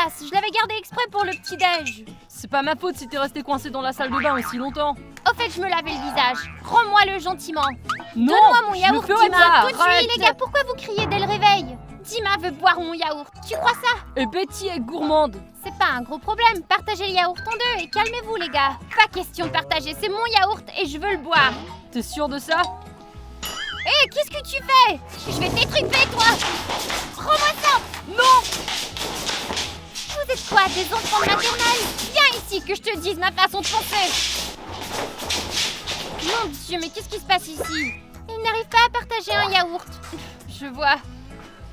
dégueulasse. Je l'avais gardé exprès pour le petit-déj. C'est pas ma faute si t'es resté coincé dans la salle de bain aussi longtemps. Au fait, je me lavais le visage. Rends-moi-le gentiment. Non, Donne-moi mon je yaourt, le ferai Dima. pas, Tout de suite, arrête. les gars, pourquoi vous criez dès le réveil? Dima veut boire mon yaourt. Tu crois ça? Et Betty est gourmande. C'est pas un gros problème. Partagez le yaourt en deux et calmez-vous, les gars. Pas question de partager. C'est mon yaourt et je veux le boire. T'es sûr de ça? Hé, qu'est-ce que tu fais? Je vais t'étriper, toi. Rends-moi ça. Non! Vous êtes quoi, des enfants de maternelle? Viens ici que je te dise ma façon de penser. Mon Dieu, mais qu'est-ce qui se passe ici? Il n'arrive pas à partager un yaourt. Je vois.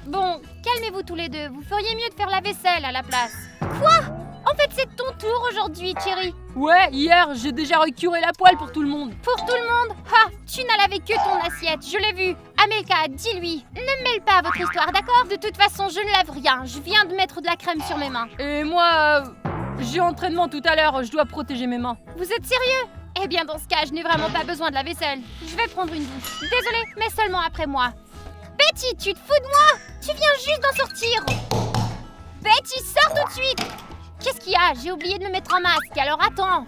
Bon, calmez-vous tous les deux. Vous feriez mieux de faire la vaisselle à la place. Quoi? En fait, c'est ton tour aujourd'hui, Thierry. Ouais, hier, j'ai déjà recuré la poêle pour tout le monde. Pour tout le monde? Ah, tu n'as lavé que ton assiette, je l'ai vu. Amelka, dis-lui, ne mêle pas à votre histoire, d'accord? De toute façon, je ne lave rien. Je viens de mettre de la crème sur mes mains. Et moi, j'ai entraînement tout à l'heure, je dois protéger mes mains. Vous êtes sérieux? Eh bien, dans ce cas, je n'ai vraiment pas besoin de la vaisselle. Je vais prendre une douche. Désolée, mais seulement après moi. Betty, tu te fous de moi? Tu viens juste d'en sortir. Betty, sors tout de suite. Qu'est-ce qu'il y a? J'ai oublié de me mettre en masque, alors attends.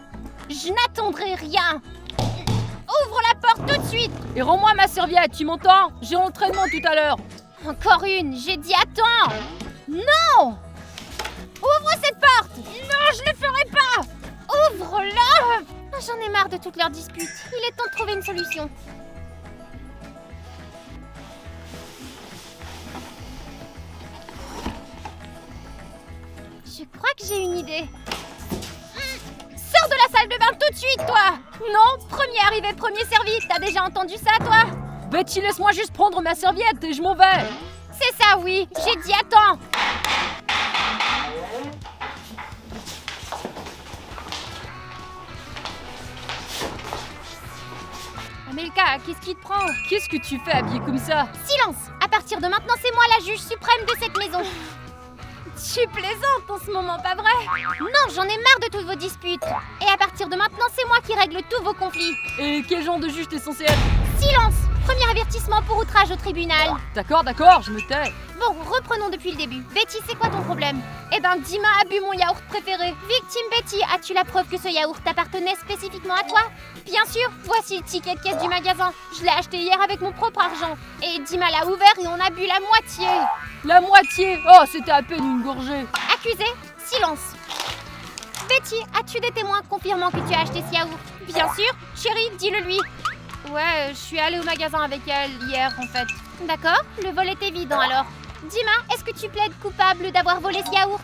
Je n'attendrai rien. Ouvre la porte tout de suite. Et rends-moi ma serviette, tu m'entends? J'ai entraînement tout à l'heure. Encore une, j'ai dit attends. Non. Ouvre cette porte. Non, je ne ferai pas. Ouvre-la. J'en ai marre de toutes leurs disputes. Il est temps de trouver une solution. Je crois que j'ai une idée. Sors de la salle de bain tout de suite, toi. Non, premier arrivé, premier servi. T'as déjà entendu ça, toi? Betty, laisse-moi juste prendre ma serviette et je m'en vais. C'est ça, oui. J'ai dit attends. Amelka, qu'est-ce qui te prend? Qu'est-ce que tu fais habillée comme ça? Silence! À partir de maintenant, c'est moi la juge suprême de cette maison. Tu plaisantes en ce moment, pas vrai? Non, j'en ai marre de toutes vos disputes. Et à partir de maintenant, c'est moi qui règle tous vos conflits. Et quel genre de juge t'es censé être? Silence! Premier avertissement pour outrage au tribunal. D'accord, d'accord, je me tais. Bon, reprenons depuis le début. Betty, c'est quoi ton problème? Eh ben, Dima a bu mon yaourt préféré. Victime Betty, as-tu la preuve que ce yaourt appartenait spécifiquement à toi? Bien sûr, voici le ticket de caisse du magasin. Je l'ai acheté hier avec mon propre argent. Et Dima l'a ouvert et on a bu la moitié. La moitié? Oh, c'était à peine une gorgée. Accusé, silence. Betty, as-tu des témoins confirmant que tu as acheté ce yaourt? Bien sûr, chérie, dis-le lui. Ouais, je suis allée au magasin avec elle hier en fait. D'accord, le vol est évident alors. Dima, est-ce que tu plaides coupable d'avoir volé ce yaourt?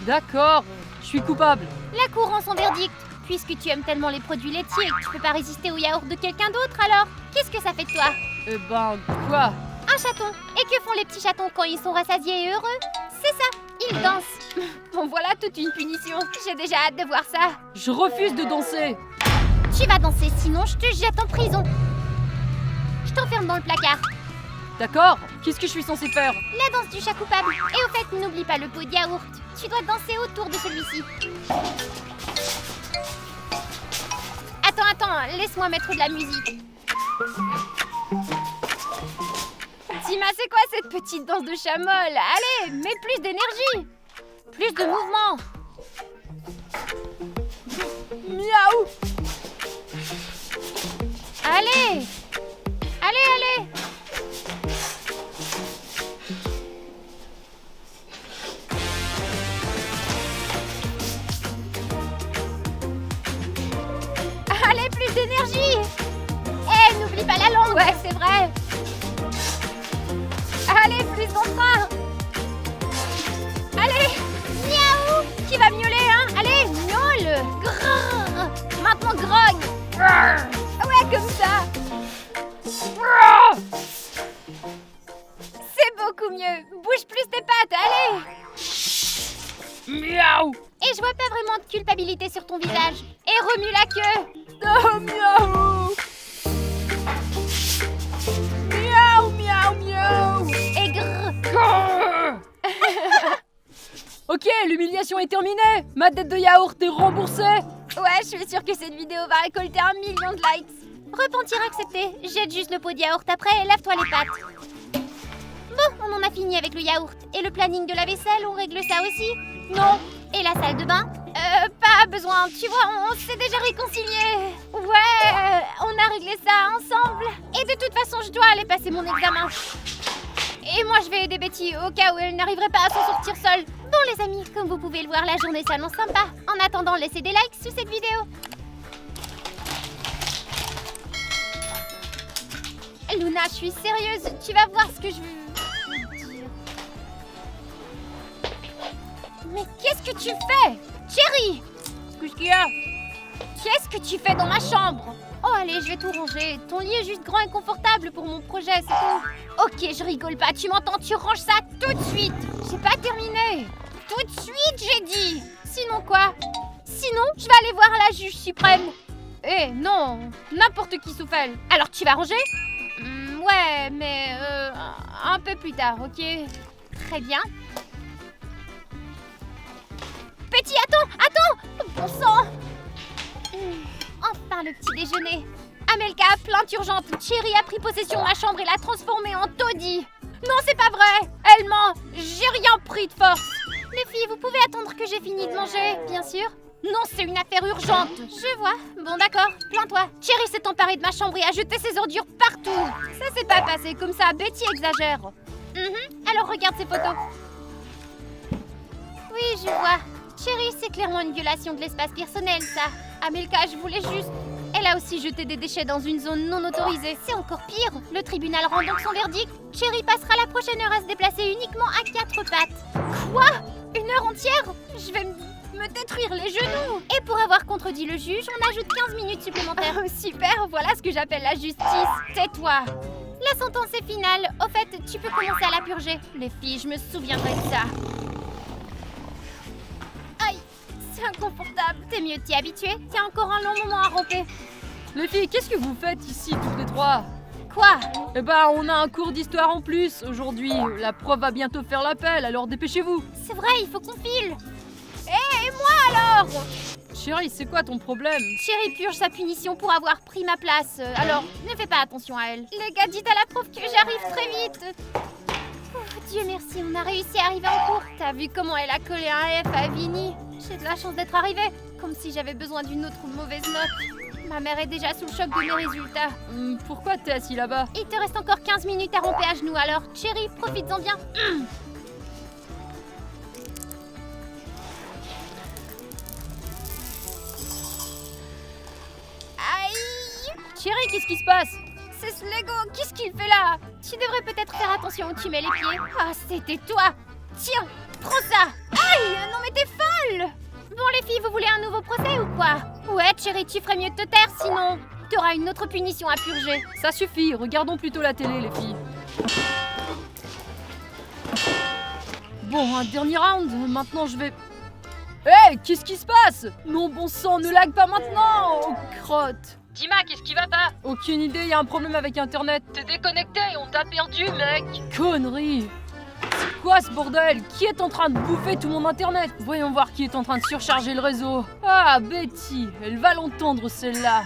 D'accord, je suis coupable. La cour rend son verdict. Puisque tu aimes tellement les produits laitiers et que tu peux pas résister au yaourt de quelqu'un d'autre alors, qu'est-ce que ça fait de toi? Eh ben, quoi? Un chaton. Et que font les petits chatons quand ils sont rassasiés et heureux? C'est ça, ils dansent. Bon voilà toute une punition. J'ai déjà hâte de voir ça. Je refuse de danser. Tu vas danser, sinon je te jette en prison. Je t'enferme dans le placard. D'accord, qu'est-ce que je suis censé faire? La danse du chat coupable. Et au fait, n'oublie pas le pot de yaourt. Tu dois danser autour de celui-ci. Attends, laisse-moi mettre de la musique. Dima, c'est quoi cette petite danse de chat molle? Allez, mets plus d'énergie. Plus de mouvement. Miaou! Allez! Allez! Allez, plus d'énergie! Eh, n'oublie pas la langue! Ouais, c'est vrai! Allez, plus d'entrain! Allez! Miaou! Qui va miauler, hein? Allez, miaule! Grrr! Maintenant, grogne! Grrr! Ouais, comme ça! C'est beaucoup mieux! Bouge plus tes pattes, allez! Miaou! Et je vois pas vraiment de culpabilité sur ton visage. Et remue la queue! Oh, miaou! Miaou, miaou, miaou! Et grrr! Grrr. Ok, l'humiliation est terminée. Ma dette de yaourt est remboursée. Ouais, je suis sûre que cette vidéo va récolter 1 million de likes. Repentir accepté. Jette juste le pot de yaourt après et lave-toi les pattes. Bon, on en a fini avec le yaourt. Et le planning de la vaisselle, on règle ça aussi. Non. Et la salle de bain? Pas besoin, tu vois, on s'est déjà réconciliés. Ouais, on a réglé ça ensemble. Et de toute façon, je dois aller passer mon examen. Et moi, je vais aider Betty au cas où elle n'arriverait pas à s'en sortir seule. Bon les amis, comme vous pouvez le voir, la journée s'annonce sympa. En attendant, laissez des likes sous cette vidéo. Luna, je suis sérieuse, tu vas voir ce que je veux dire. Mais qu'est-ce que tu fais? Cherry! Qu'est-ce qu'il y a? Qu'est-ce que tu fais dans ma chambre? Oh allez, je vais tout ranger. Ton lit est juste grand et confortable pour mon projet, c'est tout. Ok, je rigole pas, tu m'entends? Tu ranges ça tout de suite. J'ai pas terminé. Tout de suite, j'ai dit. Sinon quoi? Sinon, je vais aller voir la juge suprême. Eh non, n'importe qui sauf elle. Alors tu vas ranger? Ouais, mais un peu plus tard, ok? Très bien. Betty, attends! Bon sang! Enfin, le petit déjeuner. Amelka, plainte urgente. Cherry a pris possession de ma chambre et l'a transformée en taudis. Non, c'est pas vrai! Elle ment! J'ai rien pris de force! Les filles, vous pouvez attendre que j'ai fini de manger, bien sûr? Non, c'est une affaire urgente. Je vois. Bon, d'accord. Plains-toi. Cherry s'est emparée de ma chambre et a jeté ses ordures partout. Ça s'est pas passé comme ça, Betty exagère. Alors regarde ces photos. Oui, je vois. Cherry, c'est clairement une violation de l'espace personnel, ça. Amelka, je voulais juste... Elle a aussi jeté des déchets dans une zone non autorisée. C'est encore pire. Le tribunal rend donc son verdict. Cherry passera la prochaine heure à se déplacer uniquement à 4 pattes. Quoi? Une heure entière? Je vais me détruire les genoux. Et pour avoir contredit le juge, on ajoute 15 minutes supplémentaires. Oh, super, voilà ce que j'appelle la justice. Tais-toi. La sentence est finale. Au fait, tu peux commencer à la purger. Les filles, je me souviendrai de ça. Aïe, c'est inconfortable. T'es mieux de t'y habituer. T'as encore un long moment à romper. Les filles, qu'est-ce que vous faites ici toutes les trois? Quoi? Eh ben, on a un cours d'histoire en plus aujourd'hui. La prof va bientôt faire l'appel, alors dépêchez-vous. C'est vrai, il faut qu'on file. Et moi alors? Chérie, c'est quoi ton problème? Cherry purge sa punition pour avoir pris ma place. Alors, ne fais pas attention à elle. Les gars, dites à la prof que j'arrive très vite. Dieu merci, on a réussi à arriver en cours. T'as vu comment elle a collé un F à Vinny? J'ai de la chance d'être arrivée. Comme si j'avais besoin d'une autre mauvaise note. Ma mère est déjà sous le choc de mes résultats. Pourquoi t'es assis là-bas? Il te reste encore 15 minutes à romper à genoux, alors Cherry, profites-en bien. Aïe! Chérie, qu'est-ce qui se passe? C'est ce Lego, qu'est-ce qu'il fait là? Tu devrais peut-être faire attention où tu mets les pieds. Ah, c'était toi! Tiens, prends ça! Aïe! Non mais t'es folle! Bon les filles, vous voulez un nouveau procès ou quoi? Ouais, chérie, tu ferais mieux de te taire, sinon t'auras une autre punition à purger. Ça suffit, regardons plutôt la télé, les filles. Bon, un dernier round, maintenant je vais... Hé, qu'est-ce qui se passe? Non, bon sang, ne lag pas maintenant! Oh, crotte! Dima, qu'est-ce qui va pas? Aucune idée, y a un problème avec internet. T'es déconnecté et on t'a perdu, mec! Connerie! C'est quoi ce bordel? Qui est en train de bouffer tout mon internet? Voyons voir qui est en train de surcharger le réseau. Ah, Betty, elle va l'entendre celle-là.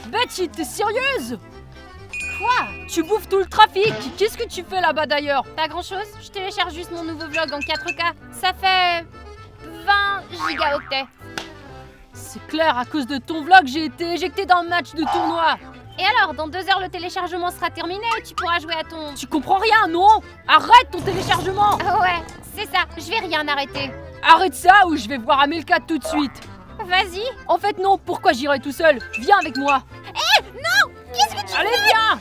Betty, t'es sérieuse? Quoi? Tu bouffes tout le trafic. Qu'est-ce que tu fais là-bas d'ailleurs? Pas grand-chose, je télécharge juste mon nouveau vlog en 4K. Ça fait 20 gigaoctets. C'est clair, à cause de ton vlog, j'ai été éjecté d'un match de tournoi. Et alors, dans 2 heures, le téléchargement sera terminé et tu pourras jouer à ton... Tu comprends rien, non? Arrête ton téléchargement. Ouais, c'est ça, je vais rien arrêter. Arrête ça ou je vais voir Amelka tout de suite. Vas-y. En fait non, pourquoi j'irai tout seul? Viens avec moi. Non! Qu'est-ce que tu Allez, viens.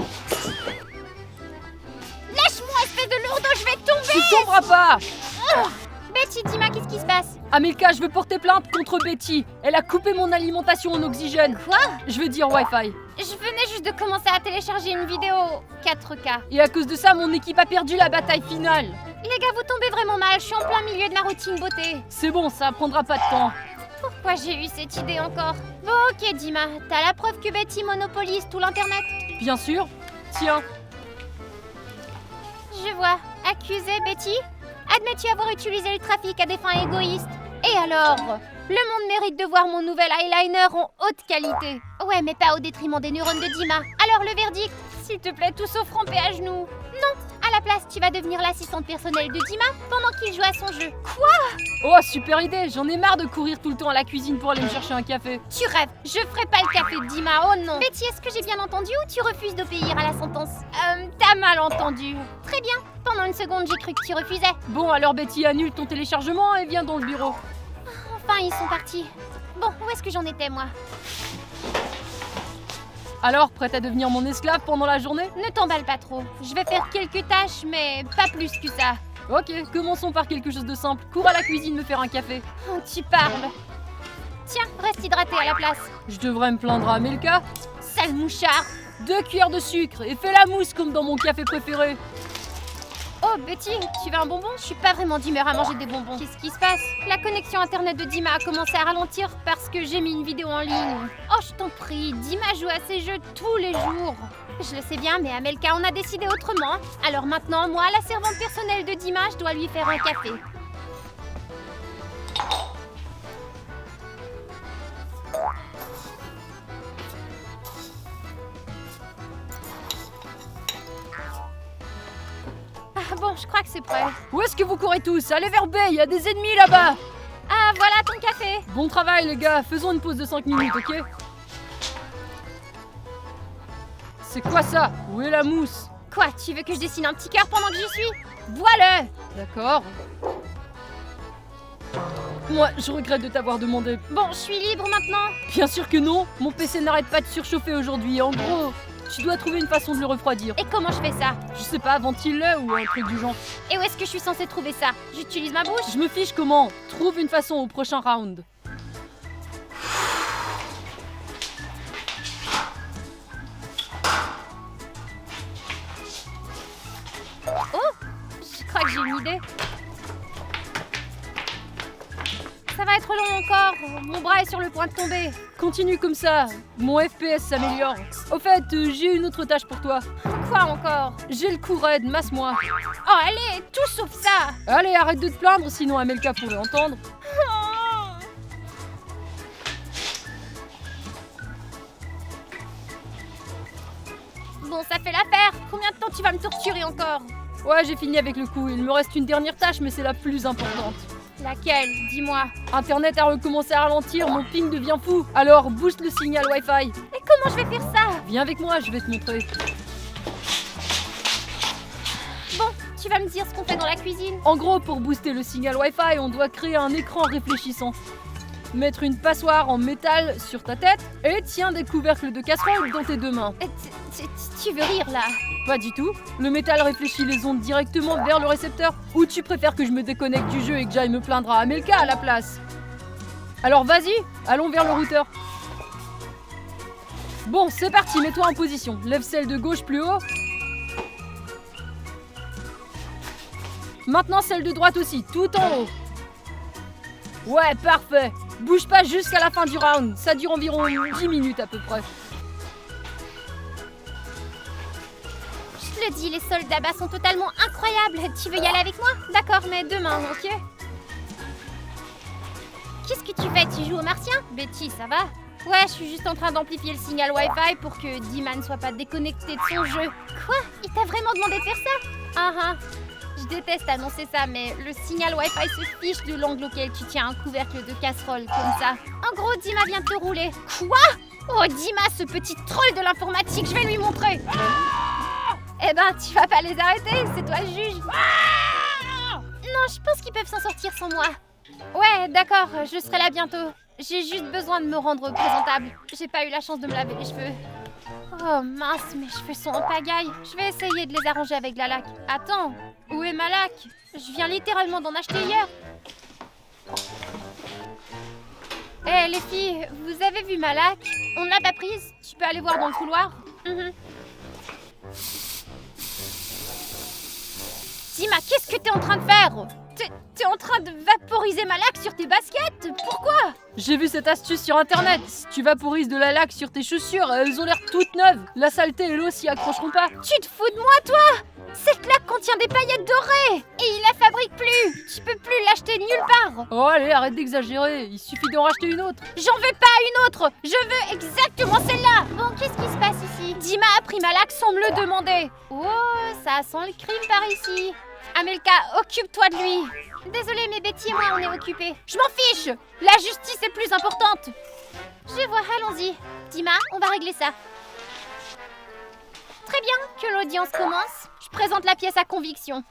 Lâche-moi, espèce de lourdeau, je vais tomber! Tu tomberas pas. Betty, dis-moi, qu'est-ce qui se passe? Amelka, je veux porter plainte contre Betty. Elle a coupé mon alimentation en oxygène. Quoi? Je veux dire Wi-Fi. Je venais juste de commencer à télécharger une vidéo 4K. Et à cause de ça, mon équipe a perdu la bataille finale. Les gars, vous tombez vraiment mal, je suis en plein milieu de ma routine beauté. C'est bon, ça prendra pas de temps. Pourquoi j'ai eu cette idée encore? Bon, ok, Dima, t'as la preuve que Betty monopolise tout l'internet? Bien sûr. Tiens. Je vois. Accusé, Betty? Admets-tu avoir utilisé le trafic à des fins égoïstes? Et alors? Le monde mérite de voir mon nouvel eyeliner en haute qualité. Ouais, mais pas au détriment des neurones de Dima. Alors le verdict, s'il te plaît, tous au front et à genoux. Non, à la place, tu vas devenir l'assistante personnelle de Dima pendant qu'il joue à son jeu. Oh, super idée. J'en ai marre de courir tout le temps à la cuisine pour aller me chercher un café. Tu rêves, je ferai pas le café de Dima, oh non. Betty, est-ce que j'ai bien entendu ou tu refuses d'obéir à la sentence? T'as mal entendu. Très bien, pendant une seconde, j'ai cru que tu refusais. Bon, alors Betty, annule ton téléchargement et viens dans le bureau. Enfin, ils sont partis. Bon, où est-ce que j'en étais, moi? Alors, prête à devenir mon esclave pendant la journée? Ne t'emballe pas trop. Je vais faire quelques tâches, mais pas plus que ça. Ok, commençons par quelque chose de simple. Cours à la cuisine me faire un café. Oh, tu parles. Tiens, reste hydraté à la place. Je devrais me plaindre à Amelka. Sale mouchard. 2 cuillères de sucre et fais la mousse comme dans mon café préféré. Oh, Betty, tu veux un bonbon? Je suis pas vraiment d'humeur à manger des bonbons. Qu'est-ce qui se passe? La connexion internet de Dima a commencé à ralentir parce que j'ai mis une vidéo en ligne. Oh, je t'en prie, Dima joue à ces jeux tous les jours. Je le sais bien, mais Amelka en a décidé autrement. Alors maintenant, moi, la servante personnelle de Dima, je dois lui faire un café. Ah bon, je crois que c'est prêt. Où est-ce que vous courez tous? Allez vers B, il y a des ennemis là-bas. Ah, voilà ton café. Bon travail les gars, faisons une pause de 5 minutes, ok? C'est quoi ça? Où est la mousse? Quoi, tu veux que je dessine un petit cœur pendant que j'y suis? Voilà. D'accord. Moi, je regrette de t'avoir demandé. Bon, je suis libre maintenant. Bien sûr que non, mon PC n'arrête pas de surchauffer aujourd'hui. En gros, tu dois trouver une façon de le refroidir. Et comment je fais ça? Je sais pas, ventile-le ou un truc du genre. Et où est-ce que je suis censée trouver ça? J'utilise ma bouche? Je me fiche comment. Trouve une façon au prochain round. Je crois que j'ai une idée. Ça va être long encore. Mon bras est sur le point de tomber. Continue comme ça, mon FPS s'améliore. Au fait, j'ai une autre tâche pour toi. Quoi encore? J'ai le cou raide, masse-moi. Oh, allez, tout sauf ça. Allez, arrête de te plaindre, sinon Amelka pourrait entendre. Bon, ça fait l'affaire. Combien de temps tu vas me torturer encore? Ouais, j'ai fini avec le coup. Il me reste une dernière tâche, mais c'est la plus importante. Laquelle? Dis-moi. Internet a recommencé à ralentir, mon ping devient fou. Alors, booste le signal Wi-Fi. Et comment je vais faire ça? Viens avec moi, je vais te montrer. Bon, tu vas me dire ce qu'on fait dans la cuisine. En gros, pour booster le signal Wi-Fi, on doit créer un écran réfléchissant. Mettre une passoire en métal sur ta tête et tiens des couvercles de casserole dans tes 2 mains. Tu veux rire là? Pas du tout. Le métal réfléchit les ondes directement vers le récepteur. Ou tu préfères que je me déconnecte du jeu et que j'aille me plaindre à Amelka à la place? Alors vas-y, allons vers le routeur. Bon, c'est parti, mets-toi en position. Lève celle de gauche plus haut. Maintenant celle de droite aussi, tout en haut. Ouais, parfait. Bouge pas jusqu'à la fin du round. Ça dure environ 10 minutes à peu près. Je te le dis, les soldats bas sont totalement incroyables. Tu veux y aller avec moi? D'accord, mais demain, ok? Qu'est-ce que tu fais? Tu joues au martien? Betty, ça va? Ouais, je suis juste en train d'amplifier le signal Wi-Fi pour que Dima ne soit pas déconnecté de son jeu. Quoi? Il t'a vraiment demandé de faire ça? Ah. Je déteste annoncer ça, mais le signal Wi-Fi se fiche de l'angle auquel tu tiens un couvercle de casserole comme ça. En gros, Dima vient de te rouler. Quoi? Oh, Dima, ce petit troll de l'informatique, je vais lui montrer. Eh ben, tu vas pas les arrêter, c'est toi le juge. Non, je pense qu'ils peuvent s'en sortir sans moi. Ouais, d'accord, je serai là bientôt. J'ai juste besoin de me rendre présentable. J'ai pas eu la chance de me laver les cheveux. Oh mince, mes cheveux sont en pagaille. Je vais essayer de les arranger avec de la laque. Attends, où est ma laque? Je viens littéralement d'en acheter hier. Eh les filles, vous avez vu ma laque? On n'a pas prise? Tu peux aller voir dans le couloir? Dima, qu'est-ce que t'es en train de faire? T'es en train de vaporiser ma laque sur tes baskets? Pourquoi? J'ai vu cette astuce sur internet. Si tu vaporises de la laque sur tes chaussures, elles ont l'air toutes neuves. La saleté et l'eau s'y accrocheront pas. Tu te fous de moi, toi? Cette laque contient des paillettes dorées et il la fabrique plus. Tu peux plus l'acheter nulle part. Oh allez, arrête d'exagérer. Il suffit d'en racheter une autre. J'en veux pas une autre. Je veux exactement celle-là. Bon, qu'est-ce qui se passe ici? Dima a pris ma laque sans me le demander. Oh, ça sent le crime par ici. Amelka, occupe-toi de lui. Désolée, mais Betty et moi, on est occupés. Je m'en fiche. La justice est plus importante. Je vois, allons-y. Dima, on va régler ça. Très bien, que l'audience commence. Je présente la pièce à conviction.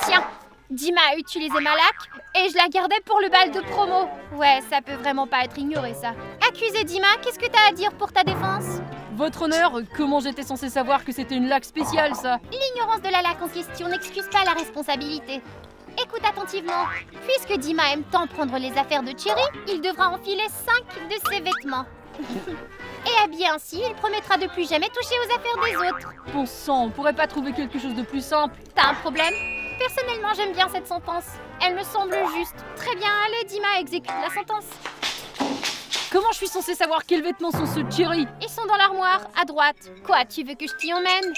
Tiens, Dima a utilisé ma laque et je la gardais pour le bal de promo. Ouais, ça peut vraiment pas être ignoré, ça. Accusé Dima, qu'est-ce que t'as à dire pour ta défense? Votre honneur, comment j'étais censé savoir que c'était une laque spéciale, ça? L'ignorance de la laque en question n'excuse pas la responsabilité. Écoute attentivement. Puisque Dima aime tant prendre les affaires de Cherry, il devra enfiler 5 de ses vêtements. Et habillé ainsi, il promettra de plus jamais toucher aux affaires des autres. Bon sang, on pourrait pas trouver quelque chose de plus simple? T'as un problème? Personnellement, j'aime bien cette sentence. Elle me semble juste. Très bien, allez Dima, exécute la sentence. Comment je suis censée savoir quels vêtements sont ceux de Cherry? Ils sont dans l'armoire, à droite. Quoi, tu veux que je t'y emmène?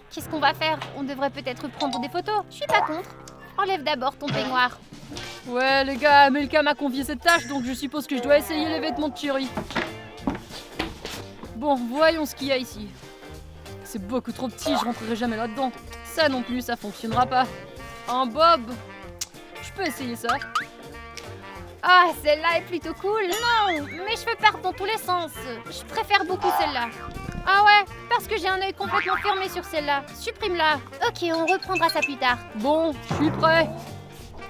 Qu'est-ce qu'on va faire? On devrait peut-être prendre des photos. Je suis pas contre. Enlève d'abord ton peignoir. Ouais les gars, Amelka m'a confié cette tâche, donc je suppose que je dois essayer les vêtements de Cherry. Bon, voyons ce qu'il y a ici. C'est beaucoup trop petit, je rentrerai jamais là-dedans. Ça non plus, ça fonctionnera pas. Un bob? Je peux essayer ça. Ah, celle-là est plutôt cool. Non, mes cheveux partent dans tous les sens. Je préfère beaucoup celle-là. Ah ouais, parce que j'ai un œil complètement fermé sur celle-là. Supprime-la. Ok, on reprendra ça plus tard. Bon, je suis prêt.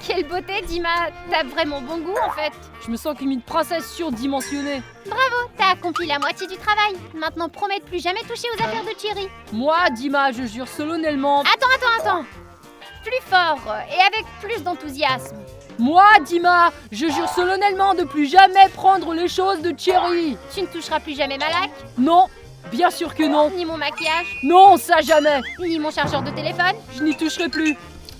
Quelle beauté, Dima. T'as vraiment bon goût, en fait. Je me sens comme une princesse surdimensionnée. Bravo, t'as accompli la moitié du travail. Maintenant, promets de plus jamais toucher aux affaires de Cherry. Moi, Dima, je jure solennellement... Attends. Plus fort et avec plus d'enthousiasme. Moi, Dima, je jure solennellement de plus jamais prendre les choses de Cherry. Tu ne toucheras plus jamais ma laque, Non, bien sûr que non. ni mon maquillage, Non, ça jamais. ni mon chargeur de téléphone. Je n'y toucherai plus.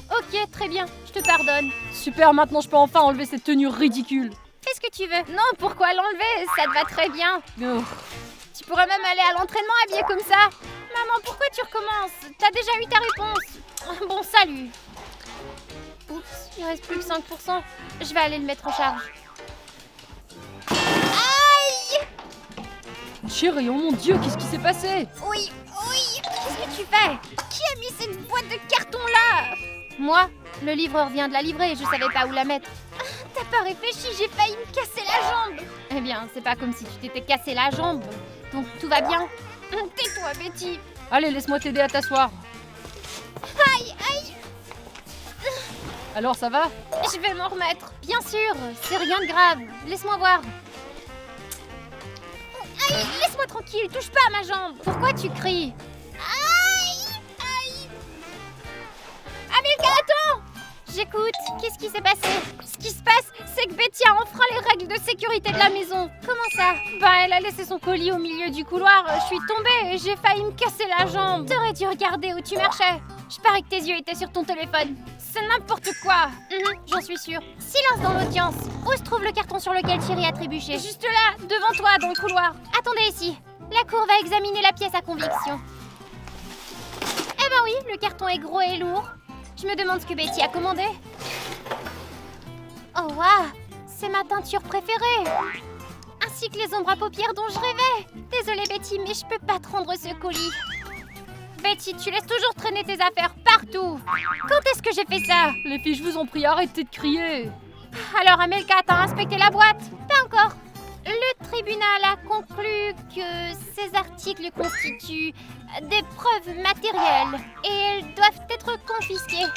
Ok, très bien, je te pardonne. Super, maintenant je peux enfin enlever cette tenue ridicule. Fais ce que tu veux. Non, pourquoi l'enlever? Ça te va très bien. Oh. Tu pourrais même aller à l'entraînement habillée comme ça. Maman, pourquoi tu recommences? T'as déjà eu ta réponse. Bon, salut. Oups, il reste plus que 5%. Je vais aller le mettre en charge. Aïe! Cherry, oh mon Dieu, qu'est-ce qui s'est passé? Oui. Qu'est-ce que tu fais? Qui a mis cette boîte de carton là? Moi, le livreur vient de la livrer et je savais pas où la mettre. Ah, t'as pas réfléchi, j'ai failli me casser la jambe. Eh bien, c'est pas comme si tu t'étais cassé la jambe. Donc tout va bien. Tais-toi, Betty. Allez, laisse-moi t'aider à t'asseoir. Aïe. Alors, ça va? Je vais m'en remettre. Bien sûr, c'est rien de grave. Laisse-moi voir. Aïe, laisse-moi tranquille, touche pas à ma jambe. Pourquoi tu cries? Aïe. Amelka, attends! J'écoute, qu'est-ce qui s'est passé? Ce qui se passe, c'est que Betty a enfreint les règles de sécurité de la maison. Comment ça? Elle a laissé son colis au milieu du couloir. Je suis tombée et j'ai failli me casser la jambe. T'aurais dû regarder où tu marchais. Je parie que tes yeux étaient sur ton téléphone. C'est n'importe quoi. J'en suis sûre. Silence dans l'audience. Où se trouve le carton sur lequel Cherry a trébuché? Juste là, devant toi, dans le couloir. Attendez ici. La cour va examiner la pièce à conviction. Eh ben oui, le carton est gros et lourd. Je me demande ce que Betty a commandé. Oh waouh, c'est ma teinture préférée. Ainsi que les ombres à paupières dont je rêvais. Désolée Betty, mais je peux pas te rendre ce colis. Betty, tu laisses toujours traîner tes affaires partout. Quand est-ce que j'ai fait ça? Les filles, je vous en prie, arrêtez de crier. Alors Amelka, t'as inspecté la boîte? Pas encore. Le tribunal a conclu que ces articles constituent des preuves matérielles et elles doivent être confisquées.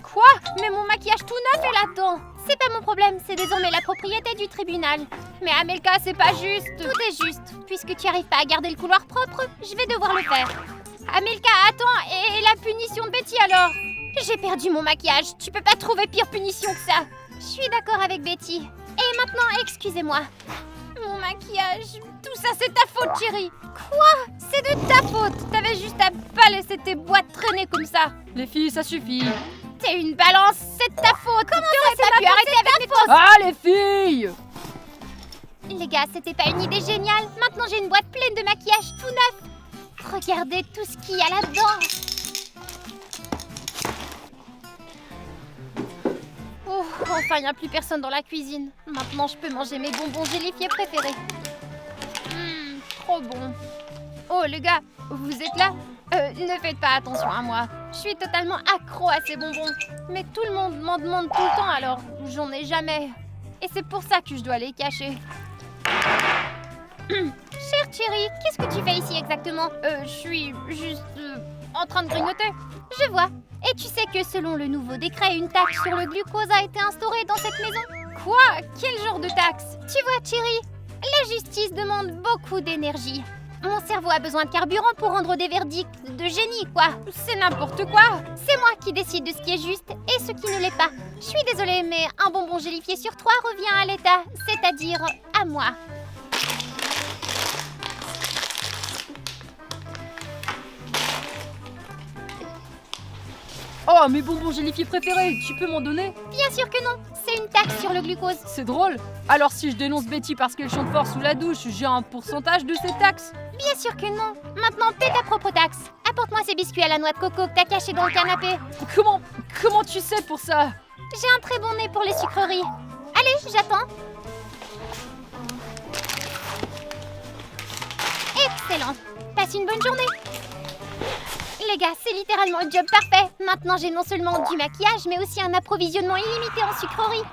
Quoi? Mais mon maquillage tout neuf est là-dedans. C'est pas mon problème, c'est désormais la propriété du tribunal. Mais Amelka, c'est pas juste. Tout est juste. Puisque tu arrives pas à garder le couloir propre, je vais devoir le faire. Amelka, attends, et la punition de Betty alors? J'ai perdu mon maquillage, tu peux pas trouver pire punition que ça. Je suis d'accord avec Betty. Et maintenant, excusez-moi. Mon maquillage, tout ça c'est ta faute, Cherry. Quoi? C'est de ta faute. T'avais juste à pas laisser tes boîtes traîner comme ça. Les filles, ça suffit. T'es une balance, c'est de ta faute. Comment ça, c'est pas pu arrêter avec mes fausses? Ah, les filles! Les gars, c'était pas une idée géniale? Maintenant, j'ai une boîte pleine de maquillage tout neuf. Regardez tout ce qu'il y a là-dedans. Oh, enfin, il n'y a plus personne dans la cuisine. Maintenant, je peux manger mes bonbons gélifiés préférés. Trop bon. Oh, les gars, vous êtes là? Ne faites pas attention à moi. Je suis totalement accro à ces bonbons. Mais tout le monde m'en demande tout le temps, alors j'en ai jamais. Et c'est pour ça que je dois les cacher. Chère Cherry, qu'est-ce que tu fais ici exactement? Je suis juste en train de grignoter. Je vois. Et tu sais que selon le nouveau décret, une taxe sur le glucose a été instaurée dans cette maison? Quoi? Quel genre de taxe? Tu vois, Cherry, la justice demande beaucoup d'énergie. Mon cerveau a besoin de carburant pour rendre des verdicts de génie, quoi. C'est n'importe quoi. C'est moi qui décide de ce qui est juste et ce qui ne l'est pas. Je suis désolée, mais un bonbon gélifié sur 3 revient à l'État, c'est-à-dire à moi. Oh, mes bonbons gélifiés préférés, tu peux m'en donner? Bien sûr que non, c'est une taxe sur le glucose. C'est drôle. Alors si je dénonce Betty parce qu'elle chante fort sous la douche, j'ai un pourcentage de ces taxes? Bien sûr que non. Maintenant, paie ta propre taxe. Apporte-moi ces biscuits à la noix de coco que t'as cachés dans le canapé. Comment tu sais pour ça? J'ai un très bon nez pour les sucreries. Allez, j'attends. Excellent. Passe une bonne journée. Les gars, c'est littéralement le job parfait. Maintenant, j'ai non seulement du maquillage, mais aussi un approvisionnement illimité en sucreries.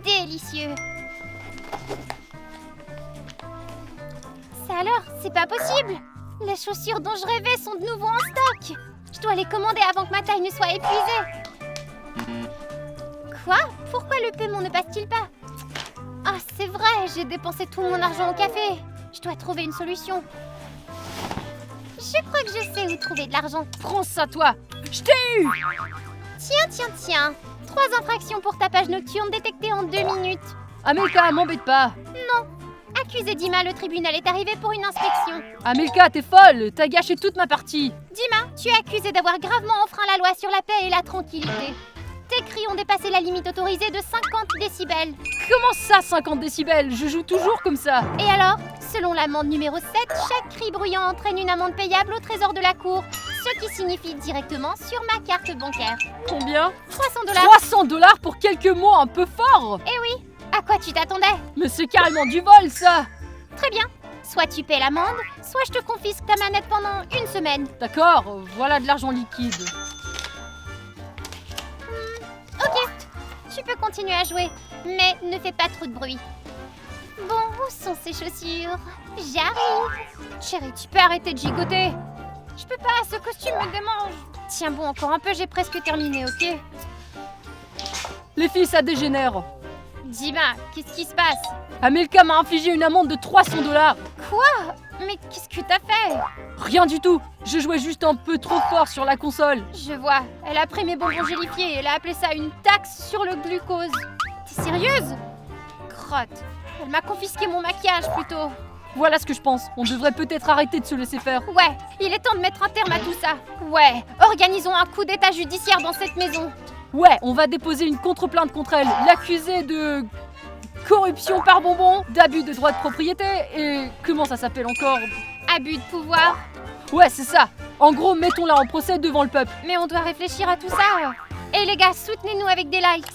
Délicieux. Ça alors, c'est pas possible. Les chaussures dont je rêvais sont de nouveau en stock. Je dois les commander avant que ma taille ne soit épuisée. Quoi? Pourquoi le paiement ne passe-t-il pas? Ah, c'est vrai, j'ai dépensé tout mon argent au café. Je dois trouver une solution. Je crois que je sais où trouver de l'argent. Prends ça, toi! Je t'ai eu! Tiens. 3 infractions pour tapage nocturne détectées en 2 minutes. Amelka, m'embête pas! Non. Accusé Dima, le tribunal est arrivé pour une inspection. Amelka, t'es folle! T'as gâché toute ma partie! Dima, tu es accusé d'avoir gravement enfreint la loi sur la paix et la tranquillité. Tes cris ont dépassé la limite autorisée de 50 décibels. Comment ça, 50 décibels? Je joue toujours comme ça! Et alors, selon l'amende numéro 7, chaque cri bruyant entraîne une amende payable au trésor de la cour, ce qui signifie directement sur ma carte bancaire. Combien? 300 $. 300 $ pour quelques mots un peu forts! Eh oui, à quoi tu t'attendais? Mais c'est carrément du vol, ça! Très bien. Soit tu paies l'amende, soit je te confisque ta manette pendant 1 semaine. D'accord, voilà de l'argent liquide. Ok, tu peux continuer à jouer, mais ne fais pas trop de bruit. Bon, où sont ces chaussures? J'arrive. Chérie, tu peux arrêter de gigoter? Je peux pas, ce costume me démange. Tiens bon, encore un peu, j'ai presque terminé, ok? Les filles, ça dégénère. Dima, qu'est-ce qui se passe? Amelka m'a infligé une amende de 300 $. Quoi? Mais qu'est-ce que t'as fait? Rien du tout. Je jouais juste un peu trop fort sur la console. Je vois. Elle a pris mes bonbons gélifiés et elle a appelé ça une taxe sur le glucose. T'es sérieuse? Crotte. Elle m'a confisqué mon maquillage plutôt. Voilà ce que je pense. On devrait peut-être arrêter de se laisser faire. Ouais, il est temps de mettre un terme à tout ça. Ouais, organisons un coup d'état judiciaire dans cette maison. Ouais, on va déposer une contre-plainte contre elle. L'accusée de corruption par bonbon, d'abus de droit de propriété et... comment ça s'appelle encore? Abus de pouvoir. Ouais, c'est ça. En gros, mettons-la en procès devant le peuple. Mais on doit réfléchir à tout ça. Et les gars, soutenez-nous avec des likes.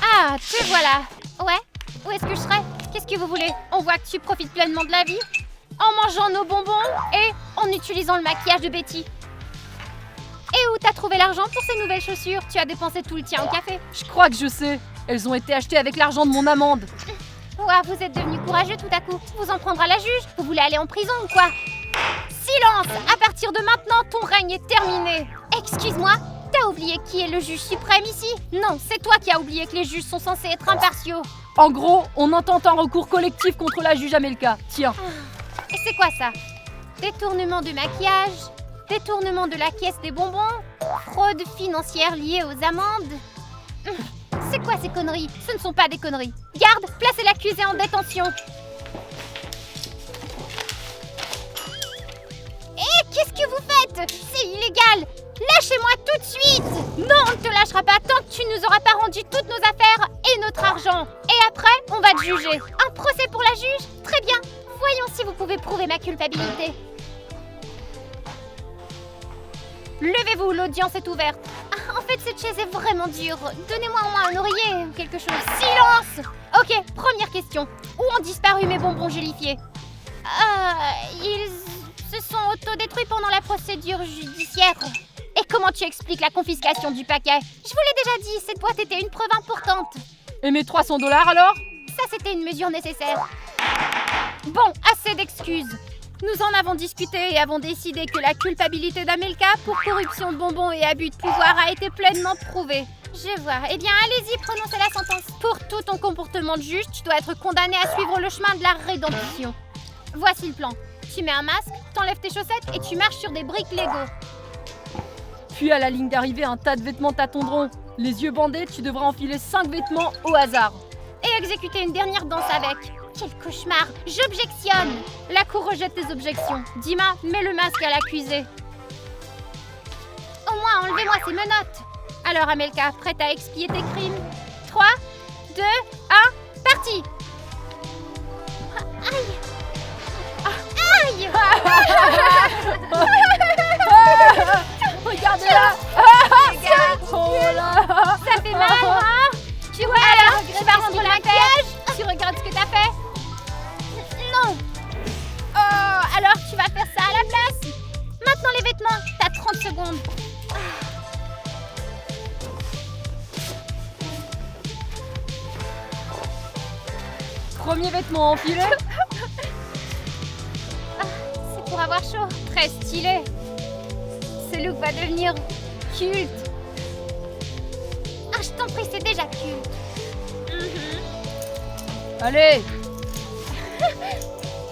Ah, te voilà. Ouais, où est-ce que je serais? Qu'est-ce que vous voulez? On voit que tu profites pleinement de la vie en mangeant nos bonbons et en utilisant le maquillage de Betty. Et où t'as trouvé l'argent pour ces nouvelles chaussures? Tu as dépensé tout le tien au café. Je crois que je sais. Elles ont été achetées avec l'argent de mon amende. Ouah, vous êtes devenu courageux tout à coup. Vous en prendra la juge? Vous voulez aller en prison ou quoi? Silence! À partir de maintenant, ton règne est terminé. Excuse-moi, t'as oublié qui est le juge suprême ici? Non, c'est toi qui as oublié que les juges sont censés être impartiaux. En gros, on intente un recours collectif contre la juge Amelka. Tiens. Et c'est quoi ça? Détournement de maquillage, détournement de la caisse des bonbons, fraude financière liée aux amendes. C'est quoi ces conneries? Ce ne sont pas des conneries. Garde, placez l'accusé en détention. Qu'est-ce que vous faites? C'est illégal! Lâchez-moi tout de suite! Non, on ne te lâchera pas tant que tu nous auras pas rendu toutes nos affaires et notre argent. Et après, on va te juger. Un procès pour la juge? Très bien. Voyons si vous pouvez prouver ma culpabilité. Levez-vous, l'audience est ouverte. Ah, en fait, cette chaise est vraiment dure. Donnez-moi au moins un oreiller ou quelque chose. Silence! Ok, première question. Où ont disparu mes bonbons gélifiés? Ils se sont autodétruits pendant la procédure judiciaire. Et comment tu expliques la confiscation du paquet? Je vous l'ai déjà dit, cette boîte était une preuve importante. Et mes 300 $ alors? Ça, c'était une mesure nécessaire. Bon, assez d'excuses. Nous en avons discuté et avons décidé que la culpabilité d'Amelka pour corruption de bonbons et abus de pouvoir a été pleinement prouvée. Je vois. Eh bien, allez-y, prononcez la sentence. Pour tout ton comportement de juge, tu dois être condamné à suivre le chemin de la rédemption. Voici le plan. Tu mets un masque, t'enlèves tes chaussettes et tu marches sur des briques Lego. Puis à la ligne d'arrivée, un tas de vêtements t'attendront. Les yeux bandés, tu devras enfiler 5 vêtements au hasard. Et exécuter une dernière danse avec. Quel cauchemar! J'objectionne! La cour rejette tes objections. Dima, mets le masque à l'accusé. Au moins, enlevez-moi ces menottes. Alors, Amelka, prête à expier tes crimes? 3, 2, 1, parti! Aïe! Aïe! Regardez-la. Oh là. Ça fait mal, hein? Tu vois, alors, tu vas rendre la piège? Tu regardes ce que t'as fait? Non! Oh, alors tu vas faire ça à la place? Maintenant les vêtements, t'as 30 secondes. Premier vêtement enfilé. C'est pour avoir chaud. Très stylé. Ce look va devenir culte. Ah, je t'en prie, c'est déjà culte. Allez,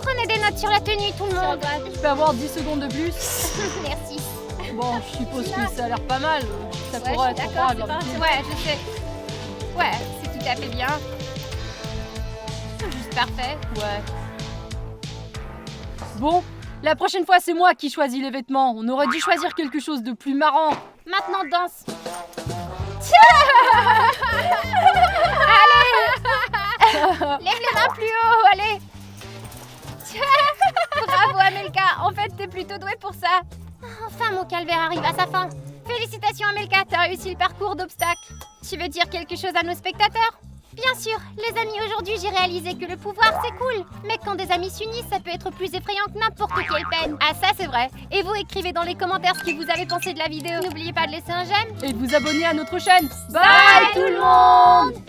Prenez des notes sur la tenue, tout le monde. je peux avoir 10 secondes de plus? Merci. Bon, je suppose que ça a l'air pas mal. Ça Ouais, pourrait je suis être d'accord, grave. c'est pas... Ouais, je sais. Ouais, c'est tout à fait bien. C'est juste parfait. Ouais. Bon, la prochaine fois, c'est moi qui choisis les vêtements. On aurait dû choisir quelque chose de plus marrant. Maintenant, danse. Lève les mains plus haut, allez. Bravo, Amelka. En fait, t'es plutôt douée pour ça. Enfin, mon calvaire arrive à sa fin. Félicitations, Amelka, t'as réussi le parcours d'obstacles. Tu veux dire quelque chose à nos spectateurs? Bien sûr, les amis, aujourd'hui j'ai réalisé que le pouvoir c'est cool. Mais quand des amis s'unissent, ça peut être plus effrayant que n'importe quelle peine. Ah ça c'est vrai. Et vous écrivez dans les commentaires ce que vous avez pensé de la vidéo. N'oubliez pas de laisser un j'aime. Et de vous abonner à notre chaîne. Bye tout le monde!